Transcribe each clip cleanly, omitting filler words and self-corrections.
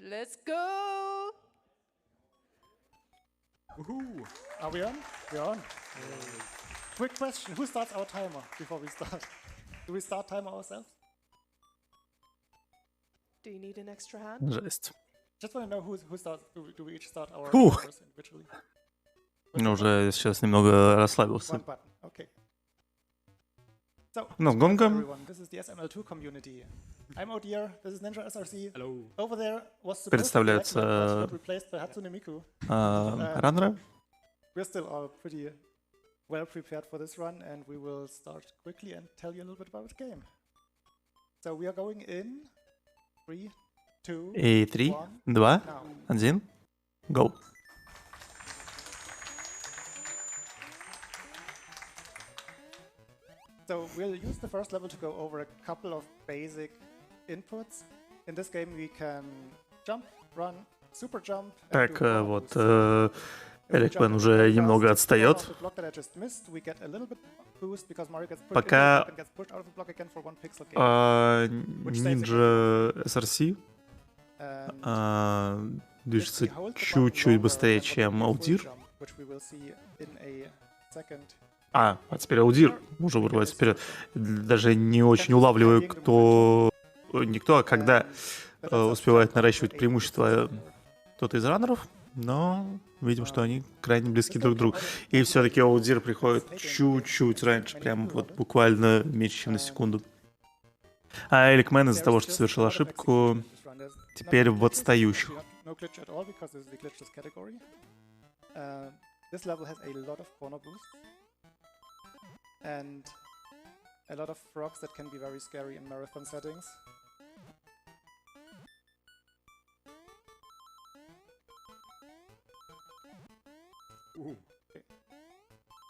Let's go! Woohoo! Are we on? We're on. Quick question: who starts our timer before we start? Do we start timer ourselves? Do you need an extra hand? Жесть. Just want to know who starts. Do we each start our Фух. timers individually? Ну, уже сейчас немного расслабился. One button. Okay. So, Ну, welcome гонка. everyone. This is the SML2 community. I'm Odeer. This is Ninja SRC. Hello. Over there was supposed to be Представляется, elecman, but got replaced by Hatsune Miku. Раннера. We're still all pretty well prepared for this run, and we will start quickly and tell you a little bit about the game. So we are going in 3, 2, И 3, 1, 2, now. 1, go. So we'll use the first level to go over a couple of basic inputs. In this game we can jump, run, super jump. and Так, do power вот, boosts. If we Элекмен jump уже really немного fast, отстает. the block that I just missed, we get a little bit boost because Mario gets pushed Пока- into the block and gets pushed out of the block again for 1 pixel gain. Ninja SRC And движется if we hold the button чуть-чуть longer быстрее, than what чем would be a full Аудир. jump, which we will see in a second. А теперь Аудир уже вырывается вперед. Даже не очень улавливаю, кто... Никто, а когда But that's успевает abstract, наращивать like преимущество кто-то из раннеров, но видим, что они крайне близки друг к другу. И все-таки Аудир приходит чуть-чуть раньше, прям вот буквально меньше, чем на секунду. А Элекмен из-за того, что совершил ошибку, теперь в отстающих. No glitch at all because this is the glitchless category. This level has a lot of corner boosts and a lot of frogs that can be very scary in marathon settings. We're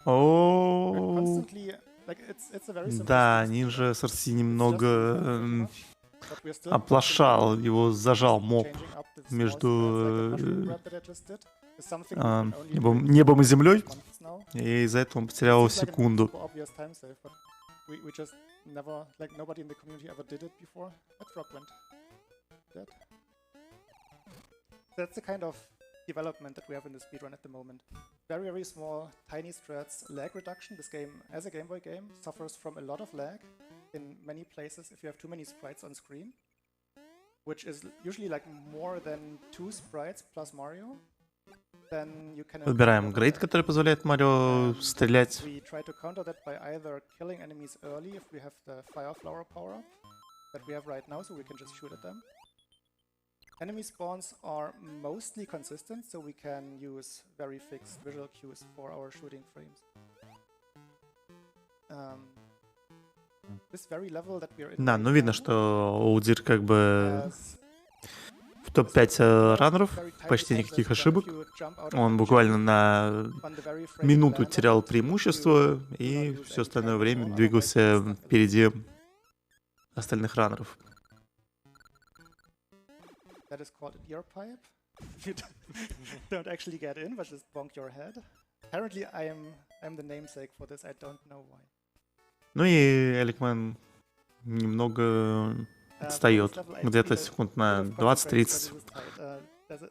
О, constantly, like it's a very simple да, system. Ninja SRC It's немного just not much, but we're still оплошал, его зажал моб changing up the small между spreads, like the mushroom grab that I just did, is something we can only do in небом и землей, months now. и из-за этого он потерял Seems like a секунду. super obvious time save, but we just never, like nobody in the community ever did it before. That frog went dead. That's the kind of development that we have in the speedrun at the moment. Very, very small, tiny strats, lag reduction. This game, as a Game Boy game, suffers from a lot of lag in many places if you have too many sprites on screen, which is usually like more than 2 sprites plus Mario. Then you can Выбираем грейд, который позволяет Марио стрелять. We try to counter that by either killing enemies early if we have the Fire Flower power-up that we have right now, so we can just shoot at them. Enemy spawns are mostly consistent, so we can use very fixed visual cues for our shooting frames. This very level that we are in Да, right ну видно, now что Аудир как бы has в топ-5 раннеров, very tiny почти steps никаких that ошибок. if you jump out of Он the буквально chute на on the very frame минуту land of терял it, преимущество you do и not lose все any остальное time at время all, двигался otherwise it's stuck. впереди остальных раннеров. That is called an ear pipe. You don't actually get in, but just bonk your head. Apparently, I'm the namesake for this. I don't know why. Ну и Элекмен немного отстает, For this level, I где-то need a секунд bit на of 20-30. concentration, but this is tight. There's a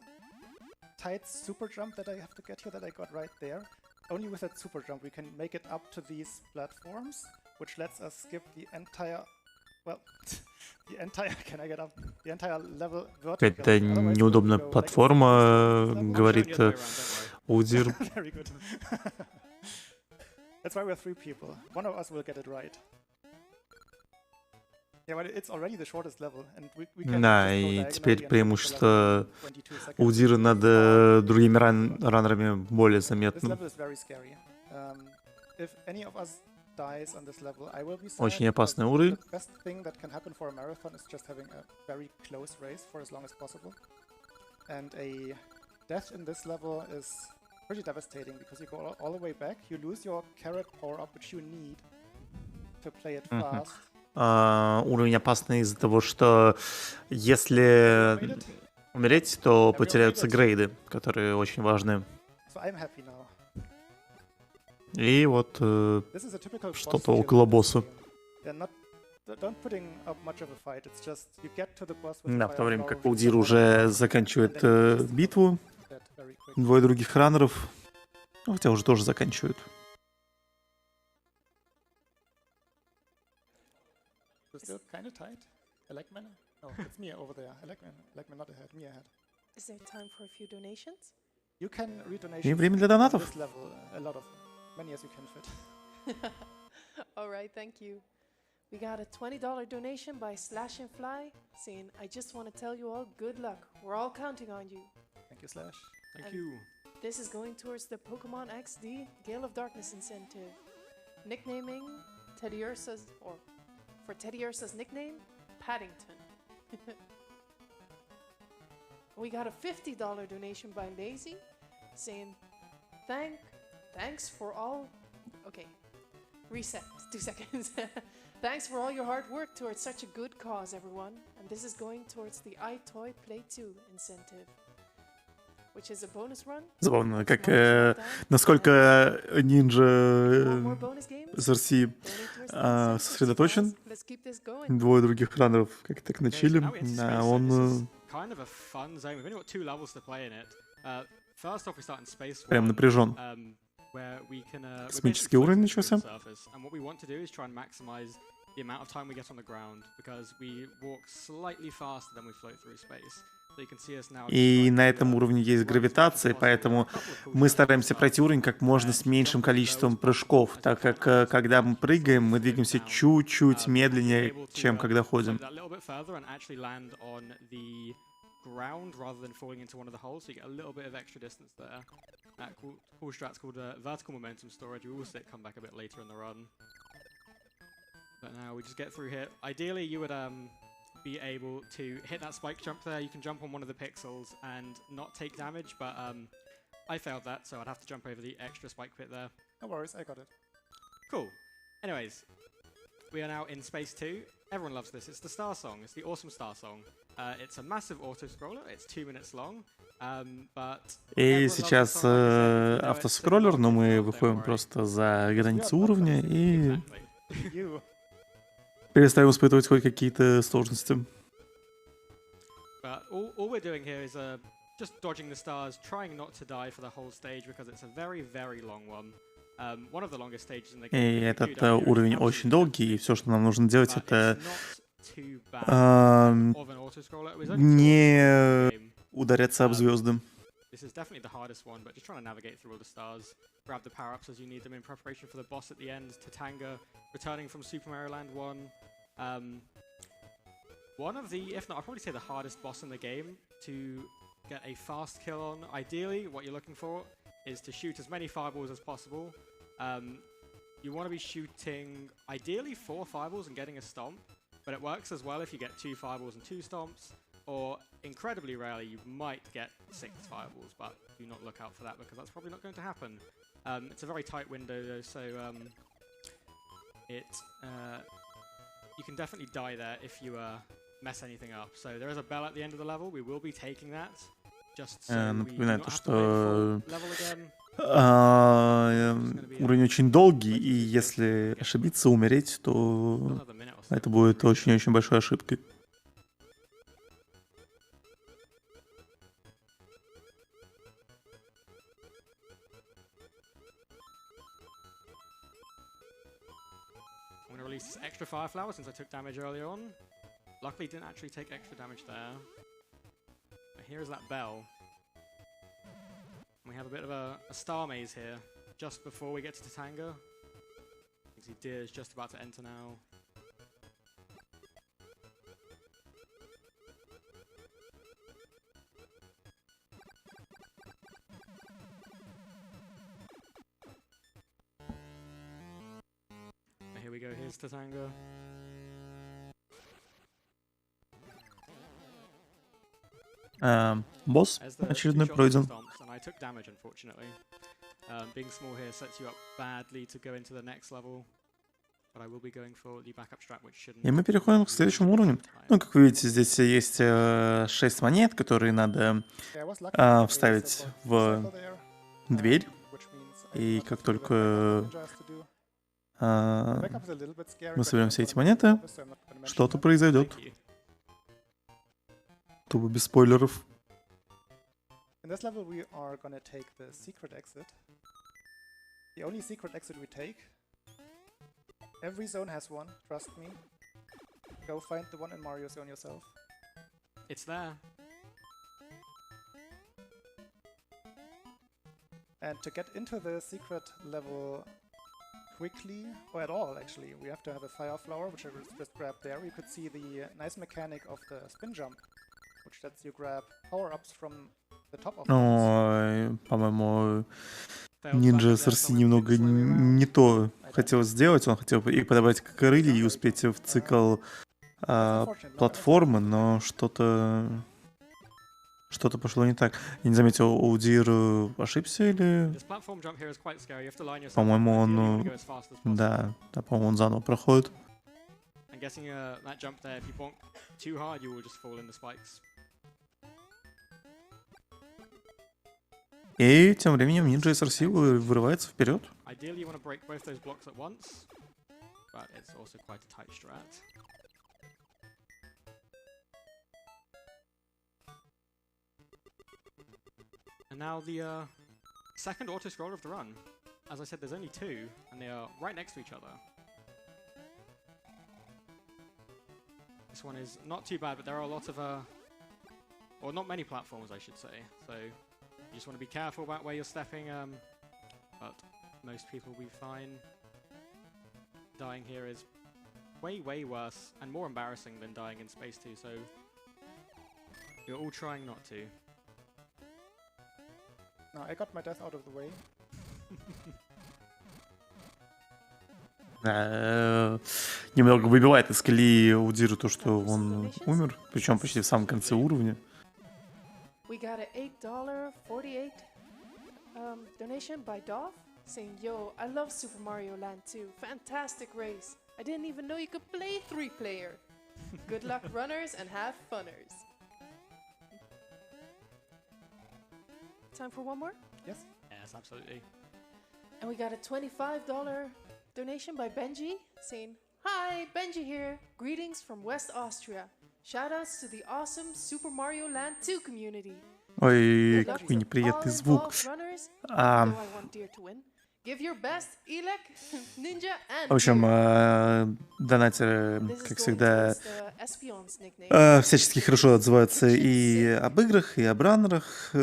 tight super jump that I have to get here that I got right there. Only with that super jump we can make it up to these platforms, which lets us skip the entire, well, the entire, can I get up? The entire level vertically. Это Otherwise we'll неудобная go like платформа, this level. говорит Showing you the way around, don't worry. Аудир. Very good. That's why we're 3 people. One of us will get it right. Yeah, but it's already the shortest level, and we can Да, just go и diagonally теперь and finish the преимущество level in 22 seconds. Аудира над другими раннерами более This заметно. level is very scary. If any of us dies on this level, I will be sad. Очень опасный because уровень. The best thing that can happen for a marathon is just having a very close race for as long as possible. And a death in this level is pretty devastating because you go all the way back, you lose your carrot power-up, which you need to play it fast. Уровень опасный из-за того, что если умереть, то потеряются грейды, которые очень важны. So I'm happy now. И вот This is a typical boss что-то field около in this босса. game. They're not don't putting up much of a fight. It's just you get to the boss with Да, the в то время fire как flower, Улдир you уже заканчивает битву, that very quick. двое других раннеров, ну, хотя уже тоже заканчивают. You're still kind of tight. Elecman? No, it's me over there. Elecman not ahead. Me ahead. Is there time for a few donations? You can read И donations время для on донатов. this level. A lot of them. Many as you can fit. All right, thank you. We got a $20 donation by Slash and Fly, saying, I just want to tell you all good luck. We're all counting on you. Thank you, Slash. Thank And you. This is going towards the Pokemon XD Gale of Darkness incentive. Nicknaming Teddy Ursa's, or for Teddy Ursa's nickname, Paddington. We got a $50 donation by Lazy, saying, thanks for all. Okay, reset, 2 seconds. Thanks for all your hard work towards such a good cause, everyone. And this is going towards the iToy Play 2 incentive, which is a bonus run. Забавно, как Smart Smackdown, насколько and Нинджа more bonus games. из RC Donate towards the incentive, сосредоточен. guys. Let's keep this going. Двое других раннеров как так на Okay, so чиле, now we're into а space, so this is он kind of a fun zone. We've only got 2 levels to play in it. First off, we start in space прям 1, напряжен. where we can we're Космический basically уровень floating through начался. the surface. And what we want to do is try and maximize the amount of time we get on the ground, because we walk slightly faster than we float through space. So you can see us now. И на этом уровне есть гравитация, поэтому мы стараемся пройти уровень как можно с меньшим количеством прыжков, так как когда мы прыгаем, мы двигаемся чуть-чуть медленнее, чем когда ходим. Ground rather than falling into one of the holes, so you get a little bit of extra distance there. Cool strat's called vertical momentum storage. We will see it come back a bit later in the run. But now we just get through here. Ideally, you would be able to hit that spike jump there. You can jump on one of the pixels and not take damage, but I failed that, so I'd have to jump over the extra spike pit there. No worries, I got it. Cool. Anyways, we are now in Space 2. Everyone loves this. It's the Star Song. It's the awesome Star Song. It's a massive auto-scroller. It's 2 minutes long. But И сейчас автоскроллер, но мы выходим просто за границу уровня и You. перестаем испытывать хоть какие-то сложности. But all we're doing here is just dodging the stars, trying not to die for the whole stage, because it's a very, very long one. One of the longest stages in the game. И этот уровень очень долгий, и все, что нам нужно делать, это не ударяться об звезды. This is definitely the hardest one, but just trying to navigate through all the stars, grab the power-ups as you need them in preparation for the boss at the end, Tatanga, returning from Super Mario Land 1. One of the, if not, I'd probably say the hardest boss in the game to get a fast kill on. Ideally, what you're looking for is to shoot as many fireballs as possible. You want to be shooting, ideally, 4 fireballs and getting a stomp, but it works as well if you get 2 fireballs and 2 stomps, or incredibly rarely you might get 6 fireballs, but do not look out for that because that's probably not going to happen. It's a very tight window though, so you can definitely die there if you mess anything up. So there is a bell at the end of the level. We will be taking that. Just so Напоминаю we то, do not have to что play full level again. Уровень очень долгий, и если ошибиться, умереть, то Another minute or so. это будет очень-очень большой ошибкой. I'm going to release this extra fire flower since I took damage earlier on. Luckily didn't actually take extra damage there. But here's that bell. We have a bit of a star maze here, just before we get to Tatanga. You can see Deer is just about to enter now. And here we go, here's Tatanga. Босс As the очередной 2 shots пройден. stomps, and I took damage, unfortunately. Being small here sets you up badly to go into the next level. But I will be going for the backup strat, which shouldn't. И мы переходим к следующему уровню. Ну, как вы видите, здесь есть 6 монет, которые надо Yeah, I was lucky. вставить в дверь. И как только Backup is a little bit scary, Мы but соберем I'm все not эти gonna mention монеты. this, so I'm not gonna mention Что-то that. произойдет. Thank you. Тупо без спойлеров. In this level, we are gonna take the secret exit. The only secret exit we take. Every zone has one, trust me. Go find the one in Mario Zone yourself. It's there. And to get into the secret level quickly, or at all actually, we have to have a fire flower, which I will just grab there. You could see the nice mechanic of the spin jump, which lets you grab power-ups from the top of the Ой, по-моему, Failed Ninja back there, SRC so I went немного slowly around. не то хотел сделать. Он хотел и подобрать крылья, и успеть в цикл платформы, но что-то пошло не так. Я не заметил, Аудир ошибся или... This platform jump here is quite scary. You have to line yourself up. По-моему, Ideally, you он... wanna go as fast as possible. Да, по-моему, он заново проходит. I'm guessing that jump there, if you bonk too hard, you will just fall in the spikes. И тем временем Ninja SRC вырывается вперед. Ideally, you want to break both those blocks at once, but it's also quite a tight strat. And now the second auto-scroller of the run. As I said, there's only two, and they are right next to each other. This one is not too bad, but there are a lot of, or not many platforms, I should say. So you just want to be careful about where you're stepping, but most people will be fine. Dying here is way, way worse and more embarrassing than dying in Space 2, so you're all trying not to. Now I got my death out of the way. Немного выбивает из колеи Аудиру то, что он умер, причем почти в самом конце уровня. We got a $8.48 donation by Dov saying, "Yo, I love Super Mario Land 2. Fantastic race. I didn't even know you could play 3-player. Good luck, runners, and have funners." Time for one more? Yes? Yes, absolutely. And we got a $25 donation by Benji saying, "Hi, Benji here. Greetings from West Austria. Shoutouts to the awesome Super Mario Land 2 community. Ой, Good luck какой to неприятный all звук. involved runners, А, though I want Deer to win. Give your best, Elec, Ninja, and в общем, Deer." донатеры, This is как going всегда, towards the Espion's nickname. всячески хорошо отзываются и об играх, и об раннерах, о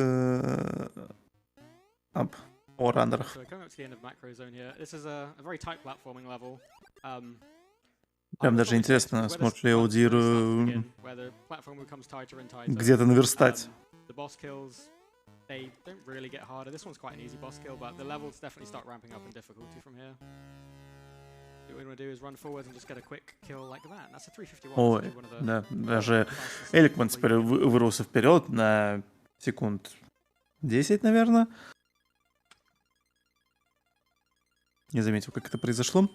раннерах. So we're coming up to the end of Macro Zone here. This is a very tight platforming level. Прям даже интересно, сможет ли Аудир где-то наверстать. The boss kills, they don't really get harder. This one's quite an easy boss kill, but the levels definitely start ramping up in difficulty from here. What we want to do is run forward and just get a quick kill like that. That's a 351. Ой, да, даже Elecman теперь вырвался вперед на секунд 10, наверное. Не заметил, как это произошло.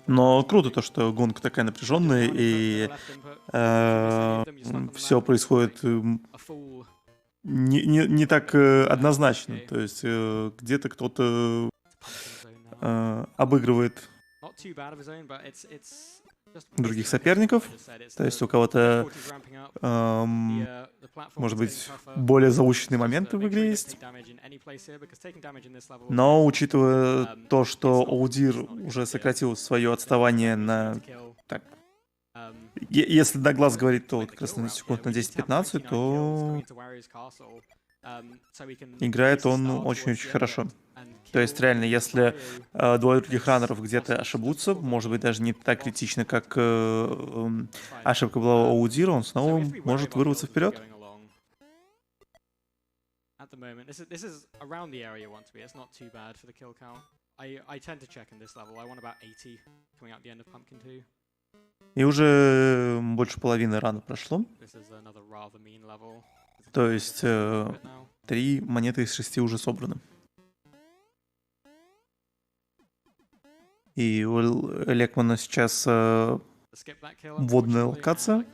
Но круто то, что гонка такая напряженная, и все происходит не так однозначно. То есть где-то кто-то обыгрывает других соперников. То есть у кого-то, может быть, более заученные моменты в игре есть. Но учитывая то, что Аудир уже сократил свое отставание на... Так, если на глаз говорить, то как раз на секунд на 10-15, то играет он очень-очень хорошо. То есть реально, если двое других раннеров где-то ошибутся, может быть, даже не так критично, как ошибка была у Аудира, он снова может вырваться вперед. At the moment, this is around the area you want to be. It's not too bad for the kill count. I tend to check in this level. I want about 80 coming out the end of Pumpkin 2. И уже больше половины рана прошло. This is another rather mean level. То есть 3 монеты из 6 уже собраны. И у Elecman сейчас водная локация.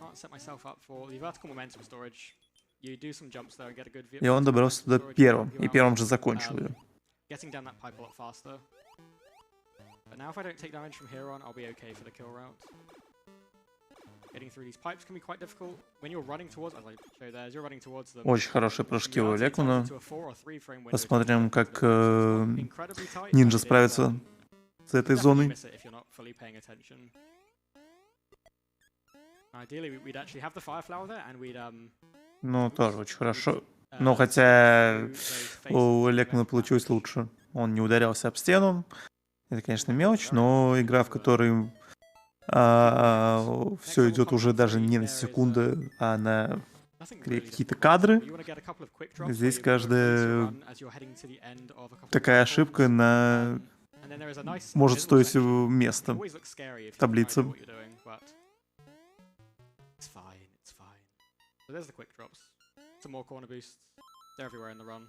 И он добрался туда первым, и первым же закончил ее. But now if I don't take damage from here on, I'll be okay for the kill route. Getting through these pipes can be quite difficult. When you're running towards, as I show there, as you're running towards them, Очень хорошие прыжки у Элекмана. into a 4 or 3 frame window. Посмотрим, как Incredibly tight, Нинджа but it is, справится с этой definitely зоной. miss it if you're not fully paying attention. Ideally, we'd actually have the fire flower there, and we'd Ну, тоже очень хорошо. Но хотя у Элекмана получилось лучше. Он не ударялся об стену. Это, конечно, мелочь, но игра, в которой все идет уже даже не на секунды, а на какие-то кадры. Здесь каждая такая ошибка может стоить места в таблице. There's the quick drops. Some more corner boosts. They're everywhere in the run.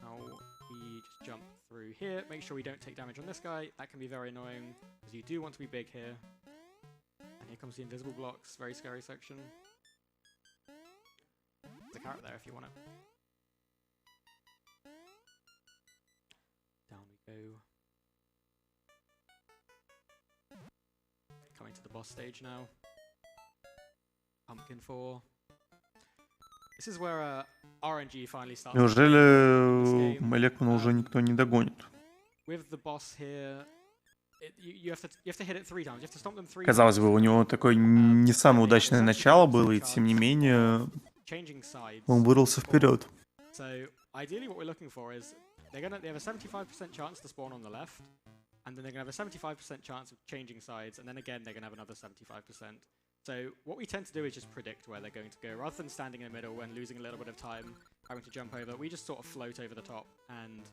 Now we just jump through here. Make sure we don't take damage on this guy. That can be very annoying, because you do want to be big here. And here comes the invisible blocks. Very scary section. There's a carrot there if you want it. Down we go. Coming to the boss stage now. Pumpkin 4. This is where RNG finally starts. Неужели Элекмана уже никто не догонит? With the boss here, you have to hit it 3 times. You have to stomp them 3 times. Казалось бы, у него такое не самое удачное начало было, и тем не менее он вырвался вперед. So ideally, what we're looking for is they have a 75% chance to spawn on the left, and then they're gonna have a 75% chance of changing sides, and then again they're gonna have another 75%. So what we tend to do is just predict where they're going to go. Rather than standing in the middle and losing a little bit of time, having to jump over, we just sort of float over the top and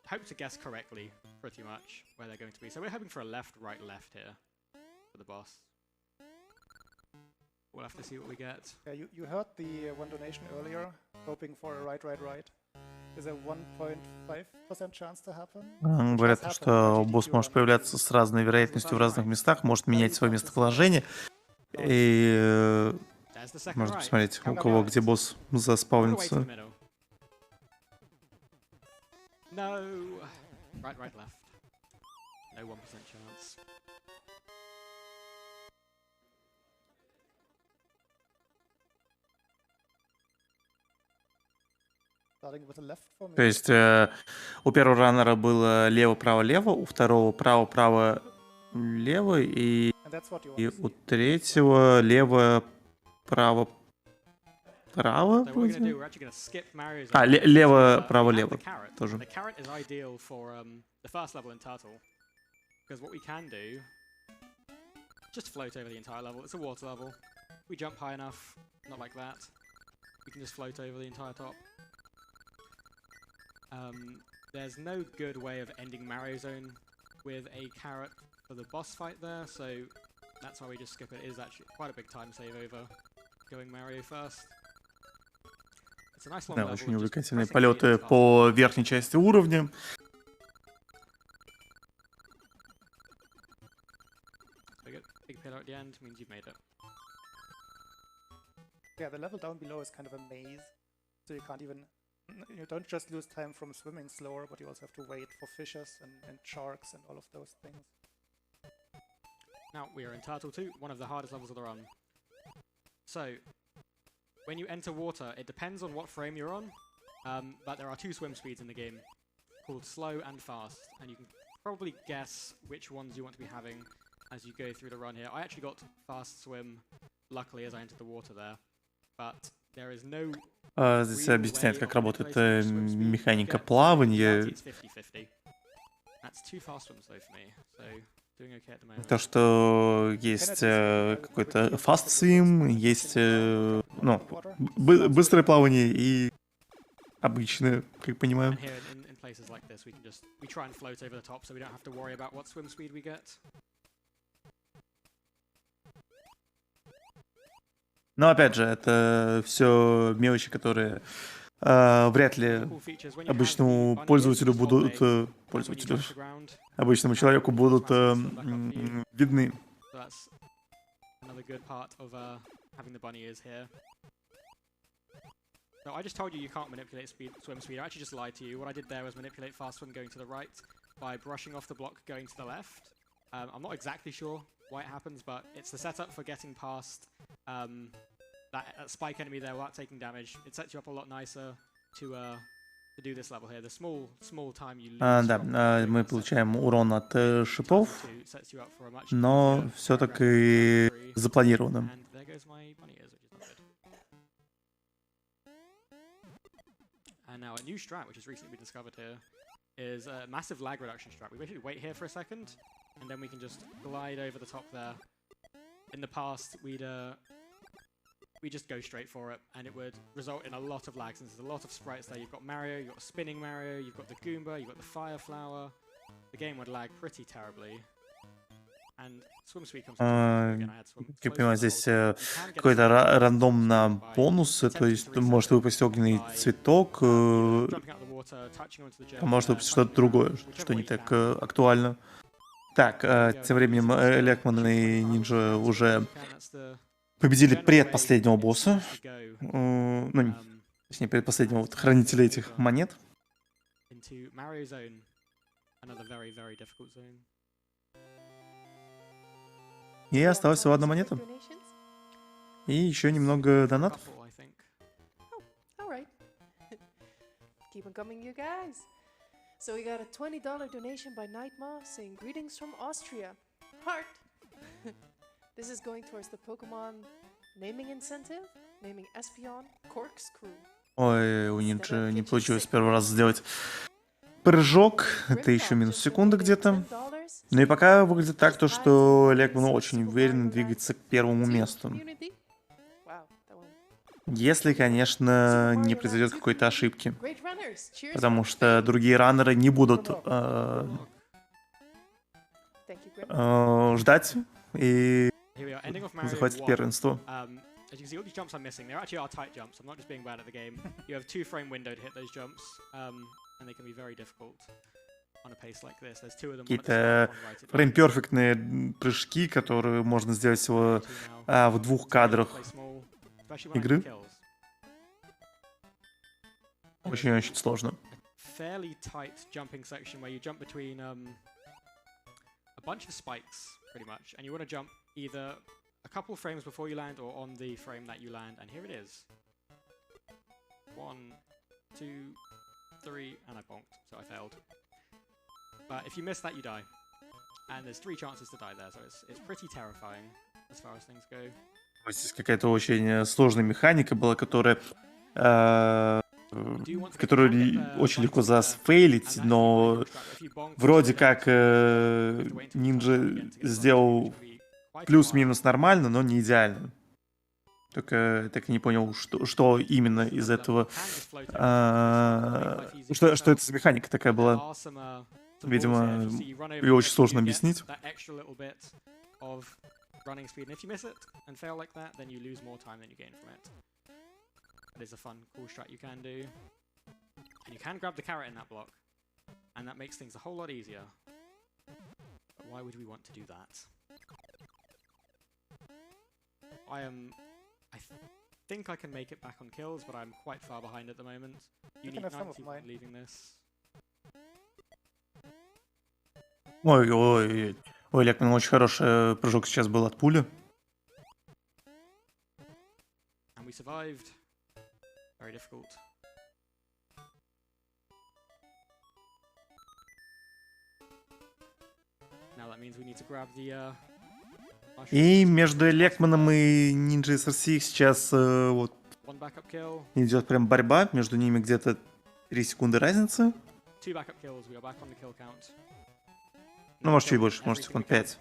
hope to guess correctly, pretty much, where they're going to be. So we're hoping for a left, right, left here for the boss. We'll have to see what we get. Yeah, you heard the one donation earlier, hoping for a right, right, right. Is a 1.5% chance to happen? Говорят, что босс может появляться с разной вероятностью в разных местах, может менять свое местоположение. И можно посмотреть, у кого где босс заспаунится. No. Right, right, left. No 1% chance. То есть у первого раннера было лево-право-лево, у второго право-право-лево, и у третьего лево-право-право. А, лево-право-лево тоже. Just float over the entire level. It's a water level. We jump high enough, not like that. We can just float over the entire top. There's no good way of ending Mario Zone with a carrot for the boss fight there, so that's why we just skip it. It is actually quite a big time save over going Mario first. It's a nice long Да, level. очень увлекательные полеты по верхней части уровня. Big pillar at the end means you've made it. Yeah, the level down below is kind of a maze, so you can't even... You don't just lose time from swimming slower, but you also have to wait for fishes and sharks and all of those things. Now, we are in Turtle 2, one of the hardest levels of the run. So, when you enter water, it depends on what frame you're on, but there are 2 swim speeds in the game, called slow and fast, and you can probably guess which ones you want to be having as you go through the run here. I actually got fast swim, luckily, as I entered the water there, but there is no... Здесь объясняет, как работает механика плавания. То, что есть какой-то fast swim, есть быстрое плавание и обычное, как понимаю. Но опять же, это все мелочи, которые вряд ли обычному пользователю будут обычному человеку будут видны. So I just told you can't manipulate swim speed. I actually just lied to you. What I did there was manipulate fast swim going to the right by brushing off the block going to the left. I'm not exactly sure why it happens, but it's the setup for getting past that spike enemy there without taking damage. It sets you up a lot nicer to do this level here. The small time you lose Да, from мы doing this получаем урон от шипов, sets you up for a much но easier все-таки round запланировано. And there goes my bunny ears, which is not good. And now a new strat, which has recently been discovered here, is a massive lag reduction strat. We basically wait here for a second, and then we can just glide over the top there. In the past, we just go straight for it, and it would result in a lot of lag, since there's a lot of sprites there. You've got Mario, you've got Spinning Mario, you've got the Goomba, you've got the Fire Flower. The game would lag pretty terribly. And swim speed comes again. I had swim Как я close понимаю, for the здесь whole time. You can get a какой-то swim рандомно by бонусы, то есть attempting to может reset выпасть огненный by, цветок, either jumping out of the water, touching onto the а journey может there, выпасть что-то touching the другое, ground, что whichever не way you так can. актуально. Так, There we go. тем временем Easy booster, Elecman shoot и 25 Ninja rounds down to уже where you can. That's the победили general way предпоследнего it босса, seems to go, ну, точнее, предпоследнего вот хранителя этих монет. into Mario Zone, another very, very difficult zone. И осталась всего одна монета. Donations? И еще немного донатов. Couple, I think. All right. Keep on coming, you guys. So we got a $20 donation by Nightmaw saying greetings from Austria. Heart. This is going towards the Pokemon naming incentive, naming Espeon Corkscrew. Ой, у Ninja не получилось с первого раза сделать прыжок. Это еще минус секунды где-то. Ну и пока выглядит так, то, что Elecman очень уверенно двигается к первому месту. Если, конечно, не произойдет какой-то ошибки. Потому что другие раннеры не будут ждать и захватить первенство. As you can see, all these jumps I'm missing, they actually are tight jumps. I'm not just being bad at the game. You have 2-frame window to hit those jumps, and they can be very difficult on a pace like this. There's two of them. Какие-то фрейм-перфектные прыжки, которые можно сделать всего в 2 кадрах игры. Очень-очень сложно. Fairly tight jumping section where you jump between a bunch of spikes, pretty much, and you want to jump either a couple frames before you land or on the frame that you land, and here it is. 1, 2, 3, and I bonked, so I failed. But if you miss that, you die. And there's 3 chances to die there, so it's pretty terrifying as far as things go. Здесь какая-то очень сложная механика была, которую очень легко засфейлить, но вроде как Ninja сделал плюс-минус нормально, но не идеально. Только так и не понял, что именно из этого... Что это за механика такая была? Видимо, ее очень сложно объяснить. I think I can make it back on kills, but I'm quite far behind at the moment. You need 90 leaving this. Ой, Elecman, очень хороший прыжок сейчас был от пули. And we survived. Very difficult. Now that means we need to grab the И между Elecman'ом и Ninja SRC сейчас вот идет прям борьба, между ними где-то 3 секунды разницы. Ну, может, чуть больше, может, секунд 5.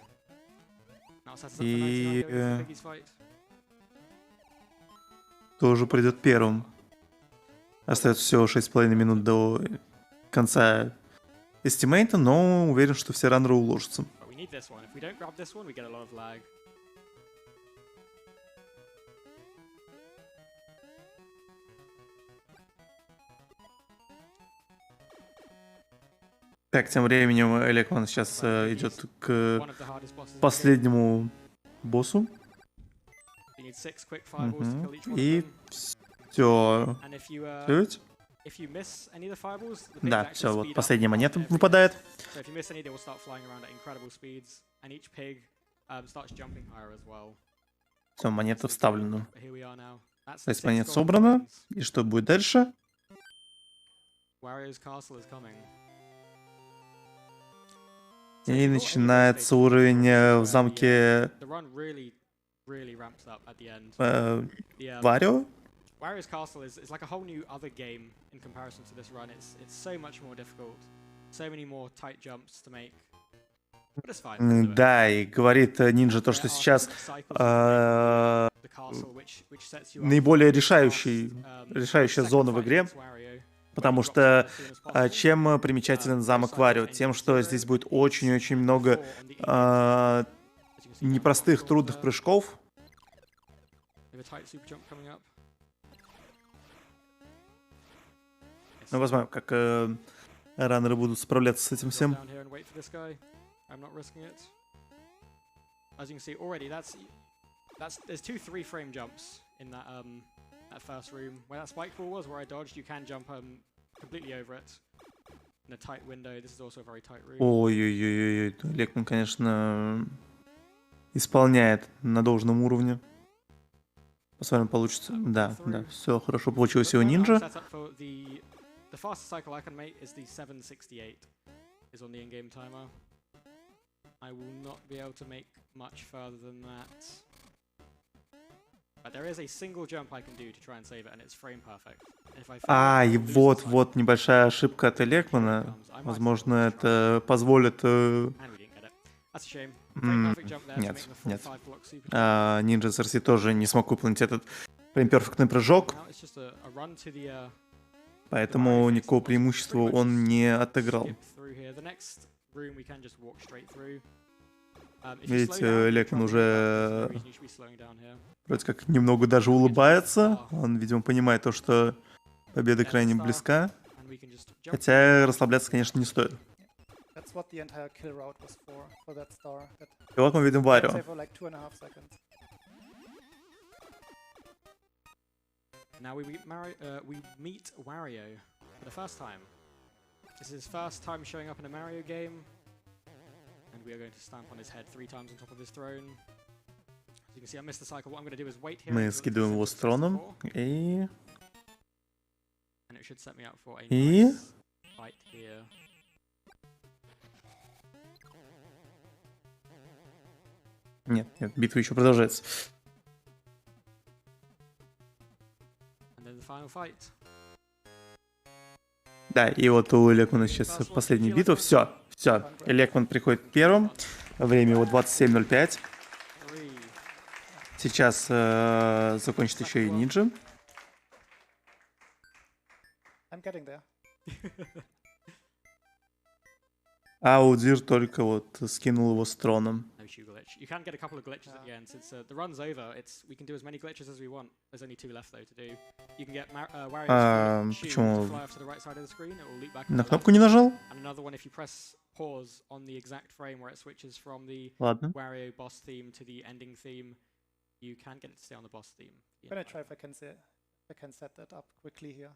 И тоже придет первым. Остается всего 6,5 минут до конца эстимейта, но уверен, что все раннеры уложатся. This one. If we don't grab this one, we get a lot of lag. Так, тем временем Elecman сейчас идет к последнему боссу. И Все. And if you Чуть. if you miss any of the fireballs, the pigs Да, actually все, вот speed up последняя монета every выпадает. So if you miss any, they will start flying around at incredible speeds, and each pig starts jumping higher as well. Все, монета вставлена. But here we are now. That's То the есть 6 монет golden собрано. coins. И что будет дальше? Wario's castle is coming. И начинается уровень в замке The run really ramps up at the end. Варио. Wario's castle is like a whole new other game in comparison to this run. It's so much more difficult. So many more tight jumps to make. But it's fine. we'll do it. Да, и говорит Нинджа то, что There are сейчас 6 cycles you can make the castle, which sets you up наиболее for the решающая second зона в fight игре, against Wario, потому where he что drops down as soon as possible. чем примечателен замок Варио? Тем, что здесь будет очень-очень много непростых, трудных прыжков. We have a tight super jump coming up. Ну, посмотрим, как раннеры будут справляться с этим всем. Down here and wait for this guy. I'm not risking it. As you can see already, there's 2 3-frame jumps in that first room. Where that spike ball was, where I dodged, you can jump completely over it in a tight window. This is also a very tight room. Ой-ой-ой, Лекман, конечно, исполняет на должном уровне. Посмотрим, получится. Да, все хорошо получилось у Нинджа. The fastest cycle I can make is the 768. Is on the in-game timer. I will not be able to make much further than that. But there is a single jump I can do to try and save it, and it's frame perfect. И вот небольшая ошибка от Лекмана. Возможно, это позволит... Нет. Ninja SRC тоже не смог выполнить этот прям-перфектный прыжок. Поэтому никакого преимущества он не отыграл. Видите, Лекман уже вроде как немного даже улыбается. Он, видимо, понимает то, что победа крайне близка. Хотя расслабляться, конечно, не стоит. И вот мы видим Варио. Now we meet Wario for the first time. This is his first time showing up in a Mario game, and we are going to stamp on his head 3 times on top of his throne. As you can see, I missed the cycle. What I'm going to do is wait here. Мы скидываем его с троном, и... And it should set me up for a nice fight here. Нет, битва еще продолжается. Final fight. Да, и вот у Лекмана сейчас последняя битва. Все. Лекман приходит первым. Время его 27:05. Сейчас закончит еще и Нинджа. А Удир только вот скинул его с троном. You can get a couple of glitches at the end. Since the run's over, we can do as many glitches as we want. There's only 2 left though to do. You can get Wario's shield to fly off to the right side of the screen. It will loop back. На кнопку не нажал? And another one if you press pause on the exact frame where it switches from the Wario boss theme to the ending theme, you can get it to stay on the boss theme. I'm gonna try if I can set that up quickly here.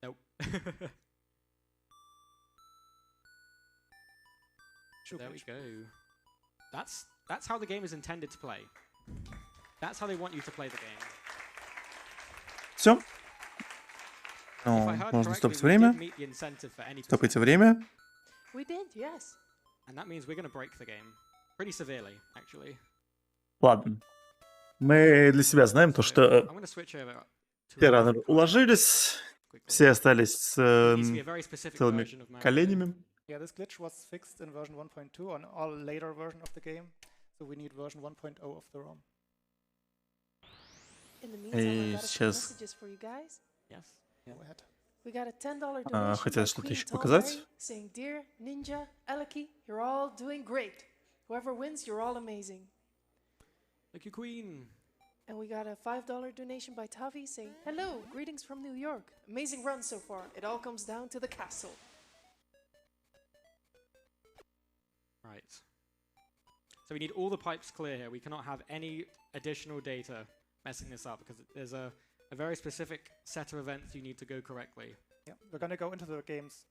Nope. There we go. That's how the game is intended to play. That's how they want you to play the game. Все. Ну, можно стопить время. Стопайте время. We did, yes. And that means we're going to break the game. Pretty severely, actually. Ладно. Мы для себя знаем то, что все раннеры уложились. Все остались с целыми коленями. Yeah, this glitch was fixed in version 1.2 on all later version of the game, so we need version 1.0 of the ROM. In the meantime, I got some messages for you guys. Yes. Go ahead. We got a $10 donation хотели by что-то Queen еще Tom показать? Mary, saying, "Dear Ninja, Eleki, you're all doing great. Whoever wins, you're all amazing." Thank you, Queen. And we got a $5 donation by Tavi saying, "Hello, greetings from New York. Amazing run so far. It all comes down to the castle." Right. So we need all the pipes clear here. We cannot have any additional data messing this up because there's a very specific set of events you need to go correctly. Yeah, we're gonna go into the games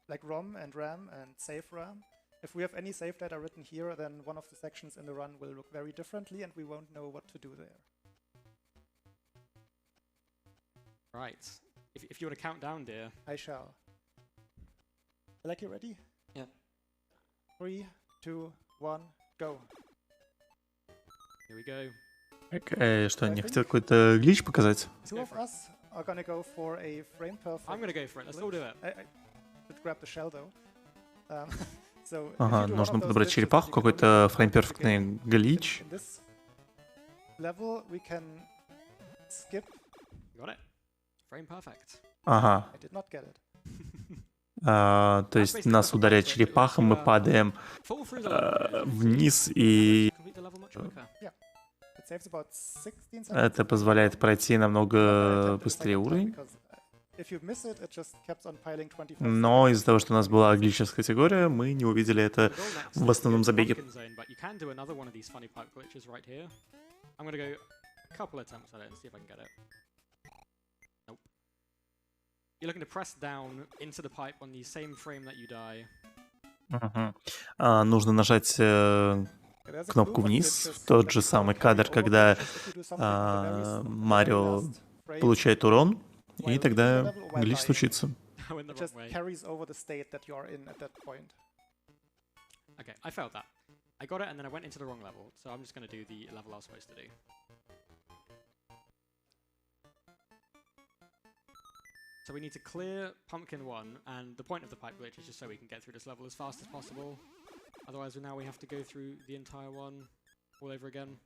like ROM and RAM and save RAM. If we have any save data written here, then one of the sections in the run will look very differently and we won't know what to do there. Right. If you want to count down, dear. I shall. Like, you ready? Yeah. 3, 2, 1, go. Here we go. Что, не хотел какой-то глич показать? Two of us are gonna go for a frame perfect. I'm going to go for it. Let's all do it. I should grab the shell though. So Ага, нужно подобрать черепаху, какой-то фрейм-перфектный глич. In this level we can skip. Got it. Frame perfect. Ага. I did not get it. То есть нас ударяет черепаха, мы падаем вниз, и It saves about 16 seconds. это позволяет пройти намного быстрее уровень. If you miss it, it just kept on piling 24 Но из-за того, что у нас была гличная категория, мы не увидели это в основном забеге. I'm going to go a couple attempts at it and see if I can get it. Nope. You're looking to press down into the pipe on the same frame that you die. Нужно нажать кнопку вниз, в тот же самый кадр, когда Марио получает урон, и тогда глич случится. It just carries over the state that you're in at that point. Okay, I failed that. I got it and then I went into the wrong level, so I'm just going to do the level I was supposed to do. So we need to clear Pumpkin 1, and the point of the pipe glitch is just so we can get through this level as fast as possible. Otherwise, now we have to go through the entire one all over again.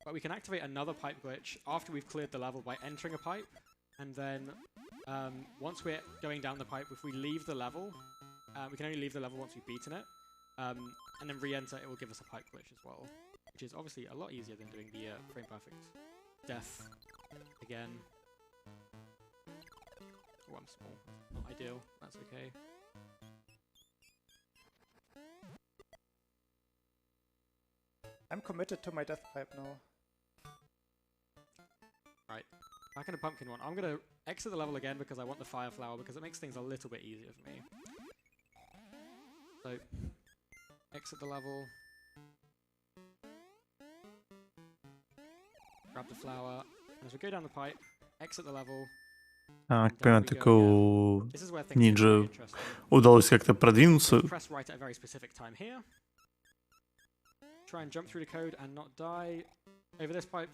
But we can activate another pipe glitch after we've cleared the level by entering a pipe, and then once we're going down the pipe, if we leave the level, we can only leave the level once we've beaten it, and then re-enter, it will give us a pipe glitch as well, which is obviously a lot easier than doing the frame perfect death again. Oh, I'm small. Not ideal. That's okay. I'm committed to my death pipe now. Right, back in the Pumpkin 1. I'm going to exit the level again because I want the Fire Flower because it makes things a little bit easier for me. So, exit the level. Grab the flower. And as we go down the pipe, exit the level. Такого ниндзя удалось как-то продвинуться. Press right at a very specific time here. Try and jump through the code and not die over this pipe.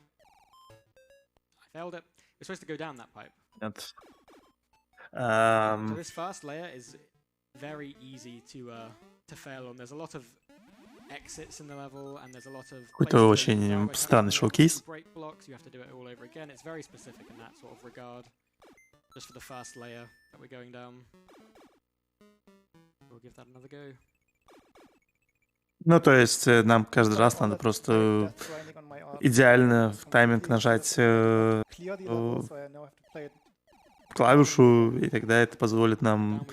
I failed it. We're supposed to go down that pipe. Нет. So this first layer is very easy to fail on. There's a lot of exits in the level, and there's a lot of Какой-то очень странный шоу-кейс. break blocks. You have to do it all over again. It's very specific in that sort of regard. Just for the first layer that we're going down. We'll give that another go. Ну, то есть нам каждый раз надо просто идеально в тайминг нажать клавишу, и тогда это позволит нам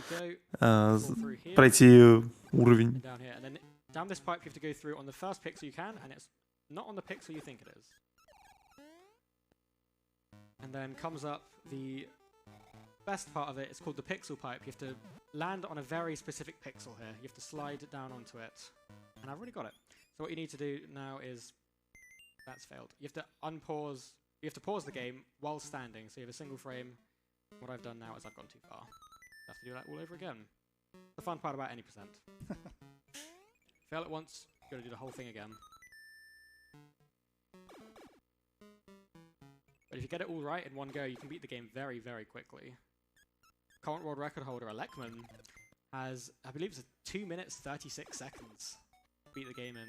пройти уровень. Down this pipe you have to go through on the first pixel you can, and it's not on the pixel you think it is. And then comes up the best part of it. It's called the pixel pipe. You have to land on a very specific pixel here. You have to slide down onto it. And I've already got it. So what you need to do now is... That's failed. You have to unpause... You have to pause the game while standing. So you have a single frame. What I've done now is I've gone too far. You have to do that all over again. The fun part about any percent. Fail it once, you've got to do the whole thing again. But if you get it all right in one go, you can beat the game very, very quickly. Current world record holder elecman has, I believe it's 2 minutes 36 seconds to beat the game in,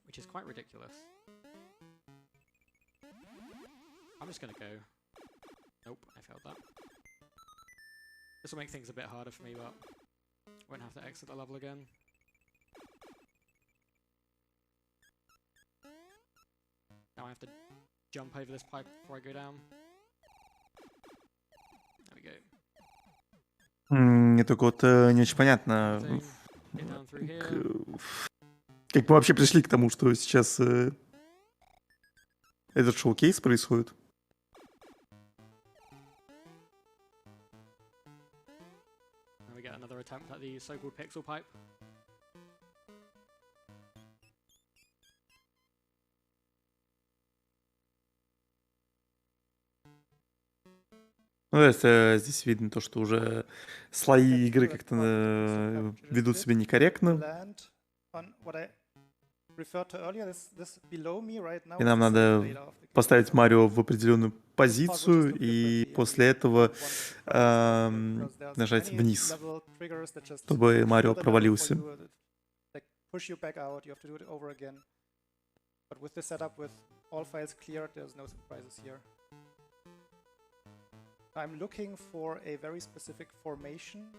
which is quite ridiculous. I'm just going to go. Nope, I failed that. This will make things a bit harder for me, but I won't have to exit the level again. Now I have to jump over this pipe before I go down. There we go. Мне только вот не очень понятно, Thing. Get down through here. как мы вообще пришли к тому, что сейчас этот шоу-кейс происходит. And we get another attempt at the so-called pixel pipe. Ну, то есть здесь видно то, что уже слои игры как-то ведут себя некорректно. Land on what I referred to earlier, this below me right now И is нам the save надо data of the game. поставить Марио в определенную позицию, и после этого нажать вниз, чтобы Марио провалился. Push you back out, you have to do it over again. But with this setup, with all files cleared, there's no surprises here. I'm looking for a very specific formation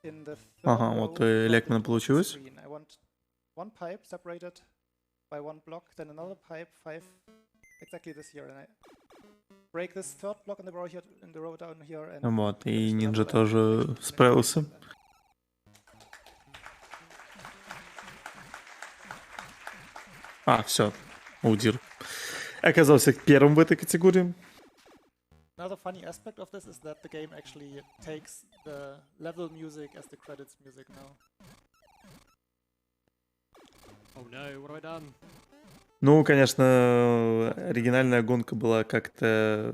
in the third Ага, row вот from the Elecman top получилось. screen. I want one pipe separated by one block, then another pipe, 5, exactly this here, and I break this third block in the row down here, and Вот, и finish the Нинджа level and тоже actually finish справился. the game. Все, Аудир оказался первым в этой категории. Another funny aspect of this is that the game actually takes the level music as the credits music now. Oh no, what have I done? Ну, конечно, оригинальная гонка была как-то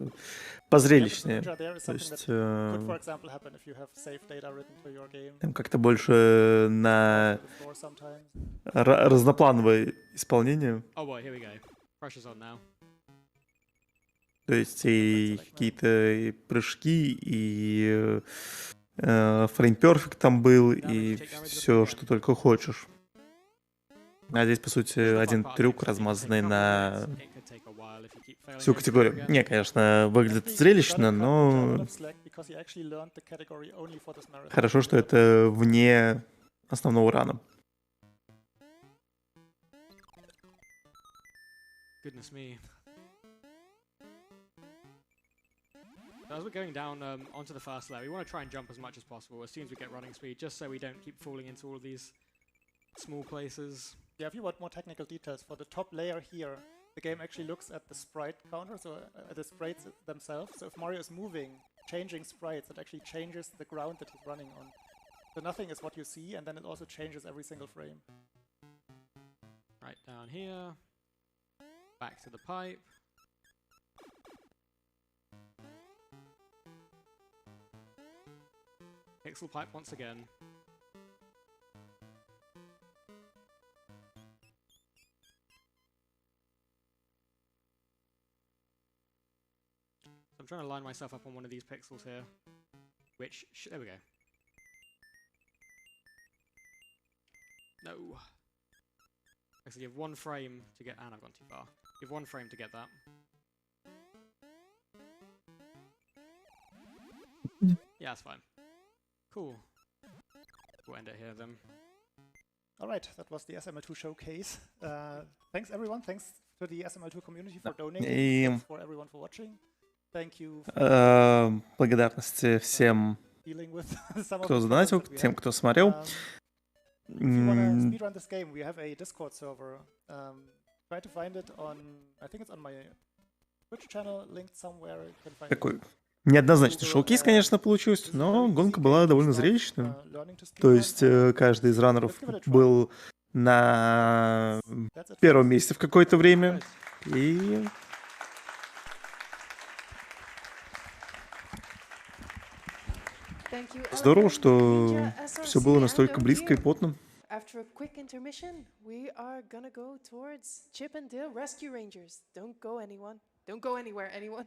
позрелищнее. То есть Could, for example, happen if you have save data written to your game. там как-то больше на To the floor sometimes. разноплановое исполнение. Oh boy, here we go. Pressure's on now. То есть и какие-то и прыжки, и фрейм перфект там был, и все, что только хочешь. А здесь, по сути, один трюк, размазанный на It could take a while if you keep failing всю over and over категорию. again. Не, конечно, выглядит Actually, зрелищно, got a но lot of slack because he actually learned the category only for this marathon. хорошо, что это вне основного рана. Goodness me. So as we're going down onto the first layer, we want to try and jump as much as possible as soon as we get running speed, just so we don't keep falling into all of these small places. Yeah, if you want more technical details, for the top layer here, the game actually looks at the sprite counter, so the sprites themselves. So if Mario is moving, changing sprites, it actually changes the ground that he's running on. So nothing is what you see, and then it also changes every single frame. Right down here. Back to the pipe. Pixel pipe once again. I'm trying to line myself up on one of these pixels here. Which, there we go. No. Actually, you have one frame to get, and I've gone too far. You have one frame to get that. Yeah, that's fine. Cool. We'll end it here then. Alright, that was the SML2 showcase. Thanks everyone, thanks to the SML2 community for donating, И thanks for everyone for watching. Thank you for благодарности всем, dealing with some of кто the задонатил, problems that we тем, had. кто смотрел. If you want to speedrun this game, we have a Discord server. Try to find it on, I think it's on my Twitch channel, linked somewhere. You can find Такой it. неоднозначный шоу-кейс, конечно, получился, но гонка была довольно зрелищная. То есть каждый из раннеров был на первом месте в какое-то время. И здорово, что все было настолько близко и плотно. After a quick intermission, we are gonna go towards Chip and Dale Rescue Rangers. Don't go anywhere, anyone.